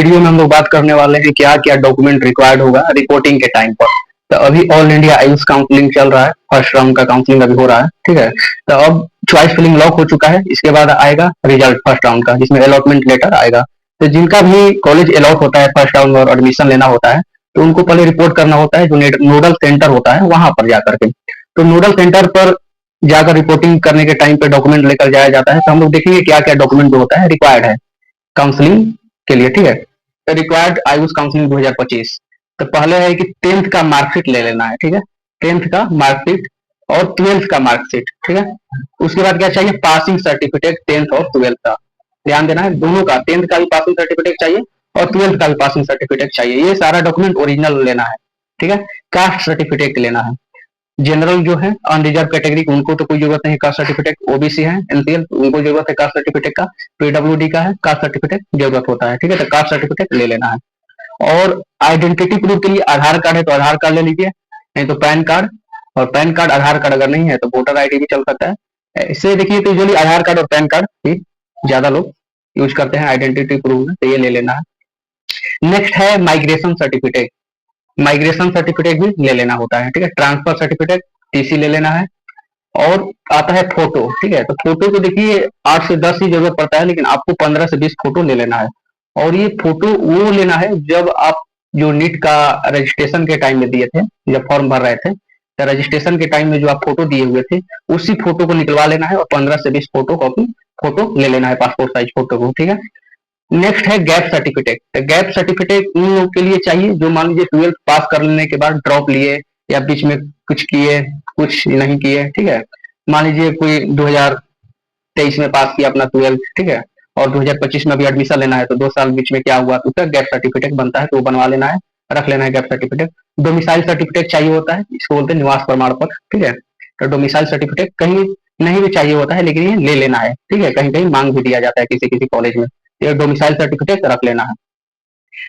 Video में हम लोग बात करने वाले हैं क्या क्या डॉक्यूमेंट रिक्वायर्ड होगा रिपोर्टिंग के टाइम पर। तो अभी ऑल इंडिया आयुष काउंसलिंग चल रहा है, फर्स्ट राउंड का काउंसलिंग अभी हो रहा है, ठीक है। तो अब चॉइस फिलिंग लॉक हो चुका है, इसके बाद आएगा रिजल्ट फर्स्ट राउंड का, जिसमें अलॉटमेंट लेटर आएगा। तो जिनका भी कॉलेज अलॉट होता है फर्स्ट राउंड और एडमिशन लेना होता है, तो उनको पहले रिपोर्ट करना होता है जो नोडल सेंटर होता है वहां पर जाकर के। तो नोडल सेंटर पर जाकर रिपोर्टिंग करने के टाइम पे डॉक्यूमेंट लेकर जाया जाता है। तो हम लोग देखेंगे क्या क्या डॉक्यूमेंट जो होता है रिक्वायर्ड है काउंसलिंग के लिए, ठीक है। Required Ayush counselling 2025। तो पहले है कि 10th का मार्कशीट ले लेना है, ठीक है। 10th का मार्कशीट और 12th का मार्कशीट, ठीक है। उसके बाद क्या चाहिए, पासिंग सर्टिफिकेट 10th और 12th का, ध्यान देना है दोनों का, 10th का भी पासिंग सर्टिफिकेट चाहिए और 12th का भी पासिंग सर्टिफिकेट चाहिए। ये सारा डॉक्यूमेंट ओरिजिनल लेना है, ठीक है। कास्ट सर्टिफिकेट लेना है, जनरल जो है अनरिजर्व कैटेगरी उनको तो कोई जरूरत नहीं कास्ट सर्टिफिकेट, ओबीसी है एनसीएल उनको जरूरत है कास्ट सर्टिफिकेट का, पीडब्ल्यूडी का है कास्ट सर्टिफिकेट जरूरत होता है, ठीक है। तो कास्ट सर्टिफिकेट ले लेना है। और आइडेंटिटी प्रूफ के लिए आधार कार्ड है तो आधार कार्ड ले लीजिए, नहीं तो पैन कार्ड, और पैन कार्ड आधार कार्ड अगर नहीं है तो वोटर आईडी भी चल सकता है। इससे देखिए तो यूजुअली आधार कार्ड और पैन कार्ड ही ज्यादा लोग यूज करते हैं आइडेंटिटी प्रूफ में, तो ये ले लेना है। नेक्स्ट है माइग्रेशन सर्टिफिकेट, माइग्रेशन सर्टिफिकेट भी ले लेना होता है, ठीक है। ट्रांसफर सर्टिफिकेट टीसी ले लेना है। और आता है फोटो, ठीक है। तो फोटो को देखिए 8 से 10 ही जरूरत पड़ता है, लेकिन आपको 15 से 20 फोटो ले लेना है। और ये फोटो वो लेना है जब आप जो नीट का रजिस्ट्रेशन के टाइम में दिए थे, जब फॉर्म भर रहे थे, तो रजिस्ट्रेशन के टाइम में जो आप फोटो दिए हुए थे उसी फोटो को निकलवा लेना है और 15 से 20 फोटो कॉपी फोटो ले लेना है, पासपोर्ट साइज फोटो को, ठीक है। नेक्स्ट है गैप सर्टिफिकेट। गैप सर्टिफिकेट उन लोगों के लिए चाहिए जो मान लीजिए 12th पास कर लेने के बाद ड्रॉप लिए या बीच में कुछ किए कुछ नहीं किए, ठीक है। मान लीजिए कोई 2023 में पास किया अपना 12th, ठीक है, और 2025 में भी एडमिशन लेना है, तो 2 साल बीच में क्या हुआ तो उसका गैप सर्टिफिकेट बनता है, तो वो बनवा लेना है, रख लेना है गैप सर्टिफिकेट। डोमिसाइल सर्टिफिकेट चाहिए होता है, इसको बोलते हैं निवास प्रमाण पत्र, ठीक है। तो डोमिसाइल सर्टिफिकेट कहीं नहीं भी चाहिए होता है, लेकिन ये ले लेना है, ठीक है। कहीं कहीं मांग भी दिया जाता है किसी किसी कॉलेज में, ये डोमिसाइल सर्टिफिकेट रख लेना है।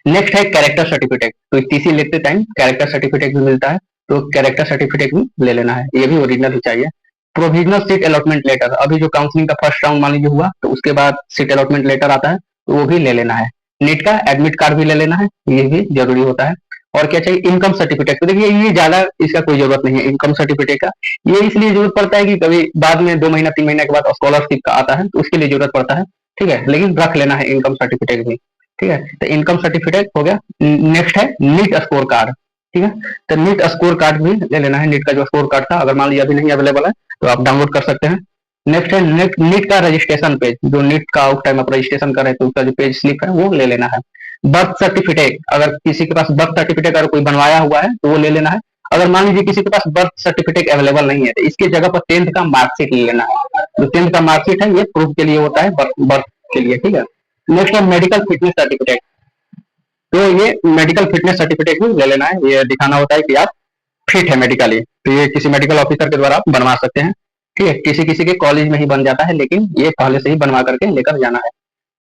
नेक्स्ट है कैरेक्टर सर्टिफिकेट, तो टीसी लेते टाइम कैरेक्टर सर्टिफिकेट भी मिलता है, तो कैरेक्टर सर्टिफिकेट भी ले लेना है, ये भी ओरिजिनल ही चाहिए। प्रोविजनल सीट अलॉटमेंट लेटर, अभी जो काउंसलिंग का फर्स्ट राउंड मान लीजिए हुआ तो उसके बाद सीट अलॉटमेंट लेटर आता है, तो वो भी ले लेना है। नीट का एडमिट कार्ड भी ले लेना है, ये भी जरूरी होता है। और क्या चाहिए, इनकम सर्टिफिकेट। तो देखिए ये ज्यादा इसका कोई जरूरत नहीं है इनकम सर्टिफिकेट का, ये इसलिए जरूरत पड़ता है कि कभी बाद में 2 महीना 3 महीने के बाद स्कॉलरशिप का आता है तो उसके लिए जरूरत पड़ता है, ठीक है। लेकिन रख लेना है इनकम सर्टिफिकेट भी, ठीक है। तो इनकम सर्टिफिकेट हो गया। नेक्स्ट है नीट स्कोर कार्ड, ठीक है। तो नीट स्कोर कार्ड भी ले लेना है, नीट का जो स्कोर कार्ड था अगर मान लीजिए अभी नहीं अवेलेबल है तो आप डाउनलोड कर सकते हैं। नेक्स्ट है नीट का रजिस्ट्रेशन पेज, जो नीट का उस टाइम आप रजिस्ट्रेशन कर रहे थे उसका जो पेज स्लिप है वो ले लेना है। बर्थ सर्टिफिकेट, अगर किसी के पास बर्थ सर्टिफिकेट अगर कोई बनवाया हुआ है तो वो ले लेना है। अगर मान लीजिए किसी के पास बर्थ सर्टिफिकेट अवेलेबल नहीं है तो इसकी जगह पर 10th का मार्कशीट ले लेना है, जो 10th का मार्कशीट है ये प्रूफ के लिए होता है, बर्थ के लिए, ठीक है। नेक्स्ट है मेडिकल फिटनेस सर्टिफिकेट, तो ये मेडिकल फिटनेस सर्टिफिकेट भी ले लेना है, ये दिखाना होता है कि आप फिट है मेडिकली, तो ये किसी मेडिकल ऑफिसर के द्वारा आप बनवा सकते हैं, ठीक है। किसी किसी के कॉलेज में ही बन जाता है, लेकिन ये पहले से ही बनवा करके लेकर जाना है।